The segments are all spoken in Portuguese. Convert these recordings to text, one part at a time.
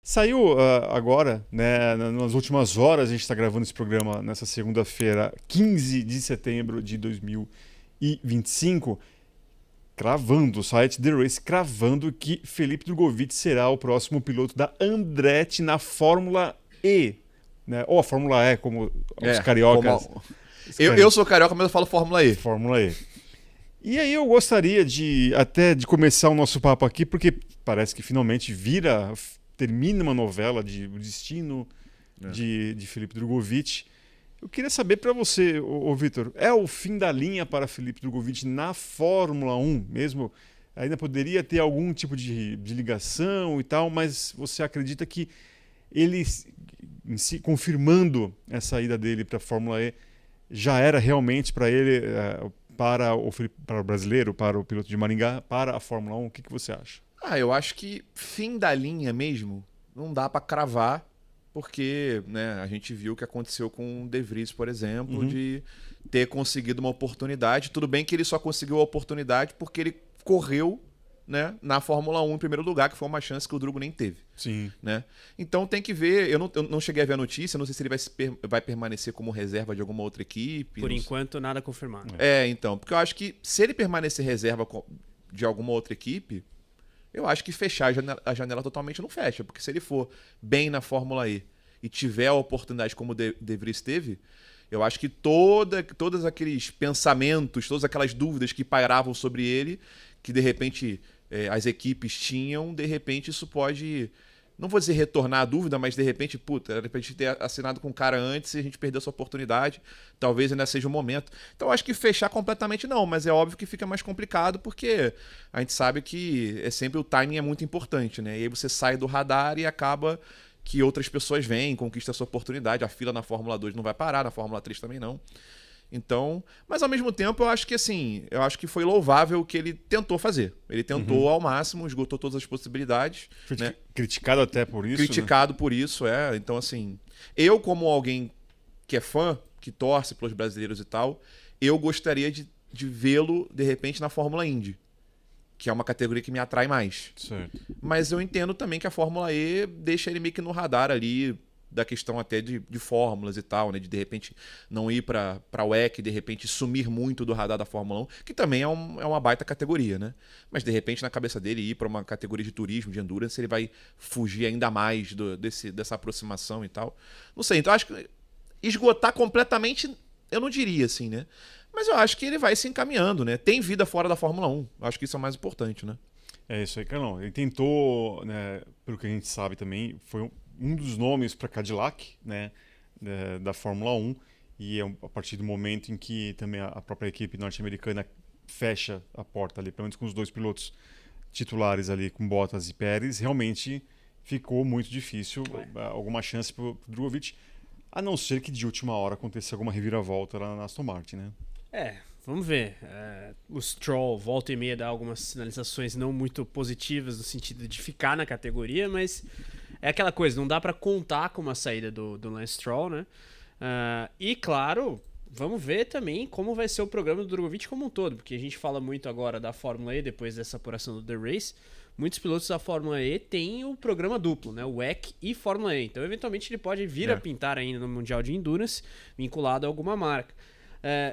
Saiu agora, né, nas últimas horas, a gente está gravando esse programa nessa segunda-feira, 15 de setembro de 2025, cravando, o site The Race cravando que Felipe Drugovich será o próximo piloto da Andretti na Fórmula E, né? Ou a Fórmula E, como os cariocas. Eu sou carioca, mas eu falo Fórmula E. Fórmula E. E aí eu gostaria de começar o nosso papo aqui, porque parece que finalmente termina uma novela de o destino de Felipe Drugovich. Eu queria saber para você, Vitor, é o fim da linha para Felipe Drugovich na Fórmula 1 mesmo? Ainda poderia ter algum tipo de ligação e tal, mas você acredita que ele, em si, confirmando essa ida dele para a Fórmula E, já era realmente para ele, para o brasileiro, para o piloto de Maringá, para a Fórmula 1? O que você acha? Eu acho que fim da linha mesmo não dá pra cravar, porque, né, a gente viu o que aconteceu com o De Vries, por exemplo, de ter conseguido uma oportunidade. Tudo bem que ele só conseguiu a oportunidade porque ele correu, né, na Fórmula 1 em primeiro lugar, que foi uma chance que o Drugo nem teve. Sim. Né? Então tem que ver, eu não cheguei a ver a notícia, não sei se ele vai permanecer como reserva de alguma outra equipe. Por enquanto, nada confirmado. Então, porque eu acho que se ele permanecer reserva de alguma outra equipe, eu acho que fechar a janela totalmente não fecha, porque se ele for bem na Fórmula E e tiver a oportunidade como o De Vries teve, eu acho que todos aqueles pensamentos, todas aquelas dúvidas que pairavam sobre ele, que de repente as equipes tinham, de repente isso pode, não vou dizer retornar a dúvida, mas de repente ter assinado com o cara antes e a gente perdeu essa oportunidade, talvez ainda seja o momento. Então acho que fechar completamente não, mas é óbvio que fica mais complicado porque a gente sabe que sempre o timing é muito importante, né? E aí você sai do radar e acaba que outras pessoas vêm, conquistam essa oportunidade, a fila na Fórmula 2 não vai parar, na Fórmula 3 também não. Então, mas ao mesmo tempo eu acho que foi louvável o que ele tentou fazer. Ele tentou ao máximo, esgotou todas as possibilidades. Né? Criticado até por isso. Criticado por isso, Então, assim, eu como alguém que é fã, que torce pelos brasileiros e tal, eu gostaria de vê-lo, de repente, na Fórmula Indy, que é uma categoria que me atrai mais. Certo. Mas eu entendo também que a Fórmula E deixa ele meio que no radar ali, da questão até de fórmulas e tal, né? De repente não ir para o WEC, de repente sumir muito do radar da Fórmula 1, que também é uma baita categoria, né? Mas de repente na cabeça dele ir para uma categoria de turismo, de endurance, ele vai fugir ainda mais dessa aproximação e tal. Não sei, então acho que esgotar completamente, eu não diria assim, né? Mas eu acho que ele vai se encaminhando, né? Tem vida fora da Fórmula 1, eu acho que isso é o mais importante, né? É isso aí, Carlão. Ele tentou, né, pelo que a gente sabe também, foi um dos nomes para Cadillac, né, da Fórmula 1, e é a partir do momento em que também a própria equipe norte-americana fecha a porta ali, pelo menos com os dois pilotos titulares ali, com Bottas e Pérez, realmente ficou muito difícil alguma chance para o Drugovich, a não ser que de última hora aconteça alguma reviravolta lá na Aston Martin, né? Vamos ver. O Stroll volta e meia dá algumas sinalizações não muito positivas no sentido de ficar na categoria, mas é aquela coisa, não dá pra contar com uma saída do Lance Stroll, né? E claro, vamos ver também como vai ser o programa do Drugovich como um todo, porque a gente fala muito agora da Fórmula E depois dessa apuração do The Race. Muitos pilotos da Fórmula E têm o programa duplo, né? O WEC e Fórmula E. Então, eventualmente, ele pode vir a pintar ainda no Mundial de Endurance, vinculado a alguma marca.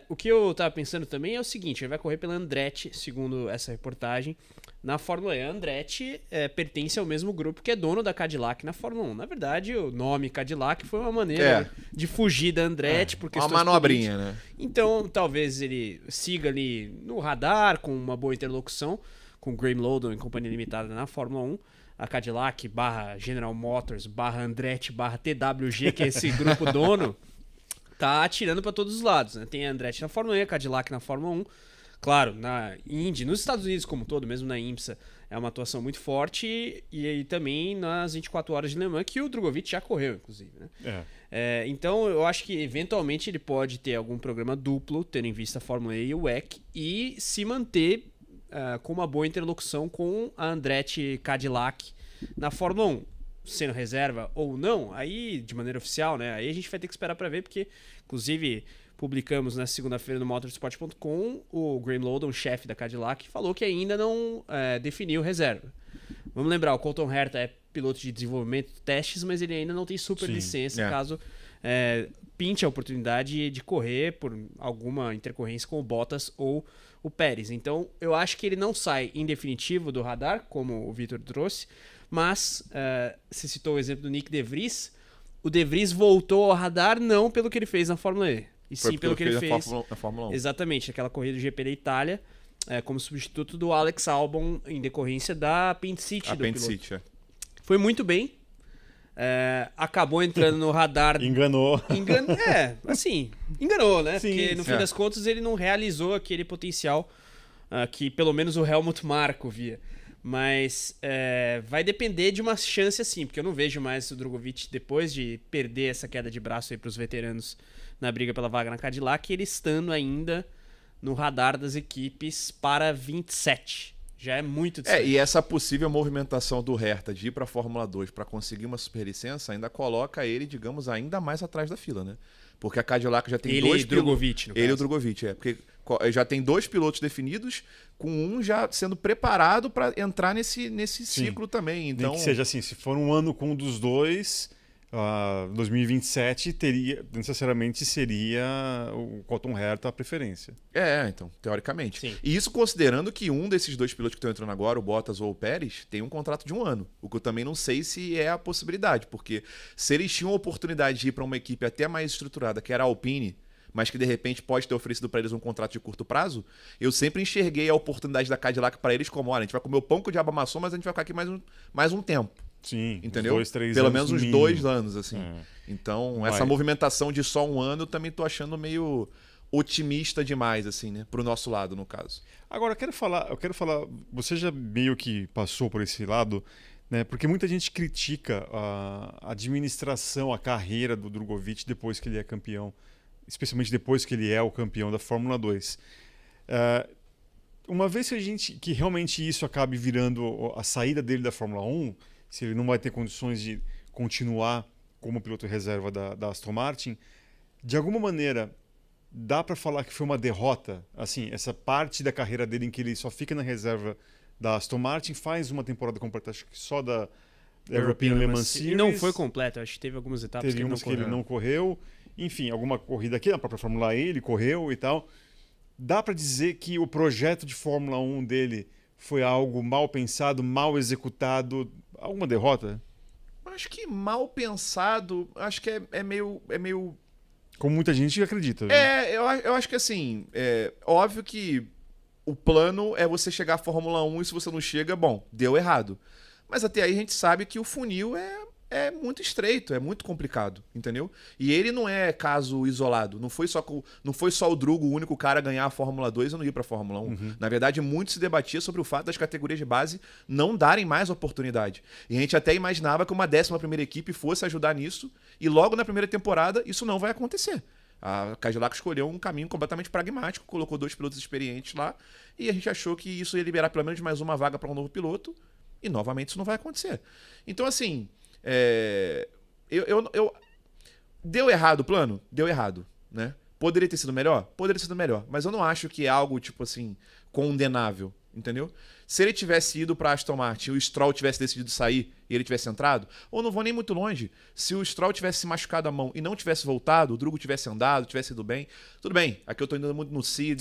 O que eu tava pensando também é o seguinte, ele vai correr pela Andretti, segundo essa reportagem, na Fórmula E. A Andretti pertence ao mesmo grupo que é dono da Cadillac na Fórmula 1. Na verdade, o nome Cadillac foi uma maneira de fugir da Andretti por questões uma manobrinha, políticas. né? Então, talvez ele siga ali no radar, com uma boa interlocução, com Graham Lowdon em companhia limitada na Fórmula 1. A Cadillac / General Motors / Andretti / TWG, que é esse grupo dono, tá atirando para todos os lados, né? Tem a Andretti na Fórmula E, a Cadillac na Fórmula 1. Claro, na Indy, nos Estados Unidos como um todo, mesmo na IMSA, é uma atuação muito forte. E aí também nas 24 horas de Le Mans, que o Drugovich já correu, inclusive, né? Então eu acho que eventualmente ele pode ter algum programa duplo, tendo em vista a Fórmula E e o WEC, e se manter com uma boa interlocução com a Andretti Cadillac na Fórmula 1. Sendo reserva ou não, aí de maneira oficial, né? Aí a gente vai ter que esperar para ver, porque inclusive publicamos na segunda-feira no motorsport.com o Graham Lowdon, chefe da Cadillac, falou que ainda não definiu reserva. Vamos lembrar, o Colton Herta é piloto de desenvolvimento, testes, mas ele ainda não tem super Sim, licença caso pinte a oportunidade de correr por alguma intercorrência com o Bottas ou o Pérez. Então, eu acho que ele não sai em definitivo do radar, como o Vitor trouxe, mas você citou o exemplo do Nick De Vries. O De Vries voltou ao radar não pelo que ele fez na Fórmula E, e sim pelo que ele fez na Fórmula 1. Exatamente, aquela corrida do GP da Itália, como substituto do Alex Albon em decorrência da apendicite do piloto. Apendicite, Foi muito bem. Acabou entrando no radar. Enganou. Enganou, né? Sim, porque no fim das contas ele não realizou aquele potencial que pelo menos o Helmut Marko via. Mas vai depender de uma chance assim, porque eu não vejo mais o Drogovic, depois de perder essa queda de braço aí para os veteranos na briga pela vaga na Cadillac, ele estando ainda no radar das equipes para 27. Já é muito distante. E essa possível movimentação do Herta de ir para a Fórmula 2 para conseguir uma superlicença ainda coloca ele, digamos, ainda mais atrás da fila, né? Porque a Cadillac já tem dois Drogovic, no Ele e caso. o Drogovic, porque já tem 2 pilotos definidos, com um já sendo preparado para entrar nesse ciclo também. Então, nem que seja assim, se for um ano com um dos dois, 2027 necessariamente seria o Colton Herta a preferência. Então, teoricamente. Sim. E isso considerando que um desses 2 pilotos que estão entrando agora, o Bottas ou o Pérez, tem um contrato de 1 ano. O que eu também não sei se é a possibilidade, porque se eles tinham a oportunidade de ir para uma equipe até mais estruturada, que era a Alpine, mas que de repente pode ter oferecido para eles um contrato de curto prazo, eu sempre enxerguei a oportunidade da Cadillac para eles como, olha, a gente vai comer o pão que o diabo amassou, mas a gente vai ficar aqui mais um tempo. Sim, Entendeu? 2, 3 Pelo anos menos no uns mínimo. 2 anos, assim. Então, Vai. essa movimentação de só 1 ano, eu também tô achando meio otimista demais, assim, né? Pro nosso lado, no caso. Agora, eu quero falar, você já meio que passou por esse lado, né? Porque muita gente critica a administração, a carreira do Drogovic depois que ele é campeão, especialmente depois que ele é o campeão da Fórmula 2. Uma vez que realmente isso acabe virando a saída dele da Fórmula 1, se ele não vai ter condições de continuar como piloto reserva da Aston Martin, de alguma maneira dá para falar que foi uma derrota, assim, essa parte da carreira dele em que ele só fica na reserva da Aston Martin, faz uma temporada completa, acho que só da European Le Mans Series. E não foi completa, acho que teve algumas etapas Teve umas que ele não correu. Enfim, alguma corrida aqui na própria Fórmula E ele correu e tal. Dá para dizer que o projeto de Fórmula 1 dele foi algo mal pensado, mal executado, alguma derrota? Acho que mal pensado, acho que é meio... Como muita gente acredita. Viu? Eu acho que assim, óbvio que o plano é você chegar à Fórmula 1 e se você não chega, bom, deu errado. Mas até aí a gente sabe que o funil é muito estreito, é muito complicado, entendeu? E ele não é caso isolado. Não foi só o Drugo o único cara a ganhar a Fórmula 2 e não ir para a Fórmula 1. Uhum. Na verdade, muito se debatia sobre o fato das categorias de base não darem mais oportunidade. E a gente até imaginava que uma 11ª equipe fosse ajudar nisso, e logo na primeira temporada isso não vai acontecer. A Cadillac escolheu um caminho completamente pragmático, colocou 2 pilotos experientes lá, e a gente achou que isso ia liberar pelo menos mais uma vaga para um novo piloto, e novamente isso não vai acontecer. Então, assim... Deu errado o plano? Deu errado, né? Poderia ter sido melhor? Poderia ter sido melhor. Mas eu não acho que é algo, tipo assim, condenável, entendeu? Se ele tivesse ido pra Aston Martin e o Stroll tivesse decidido sair e ele tivesse entrado, ou não vou nem muito longe, se o Stroll tivesse se machucado a mão e não tivesse voltado, o Drugo tivesse andado, tivesse ido bem, tudo bem. Aqui eu tô indo muito no si,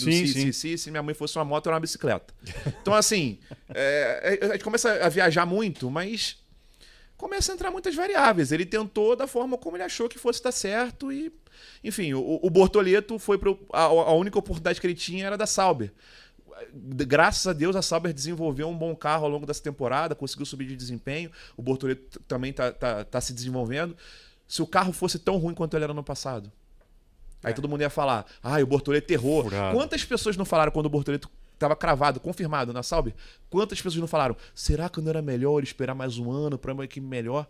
se minha mãe fosse uma moto, era uma bicicleta. Então, assim, a gente começa a viajar muito, mas... começa a entrar muitas variáveis. Ele tentou da forma como ele achou que fosse dar certo e... Enfim, o Bortoleto foi a única oportunidade que ele tinha era da Sauber. Graças a Deus a Sauber desenvolveu um bom carro ao longo dessa temporada, conseguiu subir de desempenho, o Bortoleto também tá se desenvolvendo. Se o carro fosse tão ruim quanto ele era no passado, aí todo mundo ia falar, o Bortoleto errou. Furado. Quantas pessoas não falaram quando o Bortoleto estava cravado, confirmado na Sauber? Quantas pessoas não falaram, será que não era melhor esperar mais um ano para uma equipe melhor?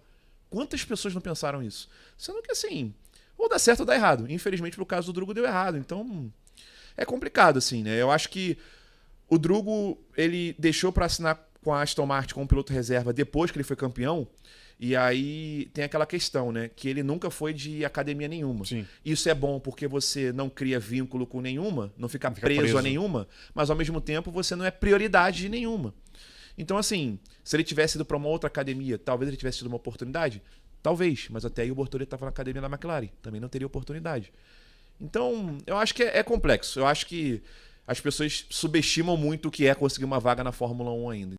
Quantas pessoas não pensaram isso? Sendo que assim, ou dá certo ou dá errado. Infelizmente, pro caso do Drugo, deu errado. Então, é complicado, assim, né? Eu acho que o Drugo, ele deixou para assinar com a Aston Martin como piloto reserva depois que ele foi campeão. E aí tem aquela questão, né? Que ele nunca foi de academia nenhuma. Sim. Isso é bom porque você não cria vínculo com nenhuma, não fica preso a nenhuma, mas ao mesmo tempo você não é prioridade de nenhuma. Então, assim, se ele tivesse ido para uma outra academia, talvez ele tivesse tido uma oportunidade? Talvez, mas até aí o Bortoleto estava na academia da McLaren, também não teria oportunidade. Então, eu acho que é complexo. Eu acho que as pessoas subestimam muito o que é conseguir uma vaga na Fórmula 1 ainda.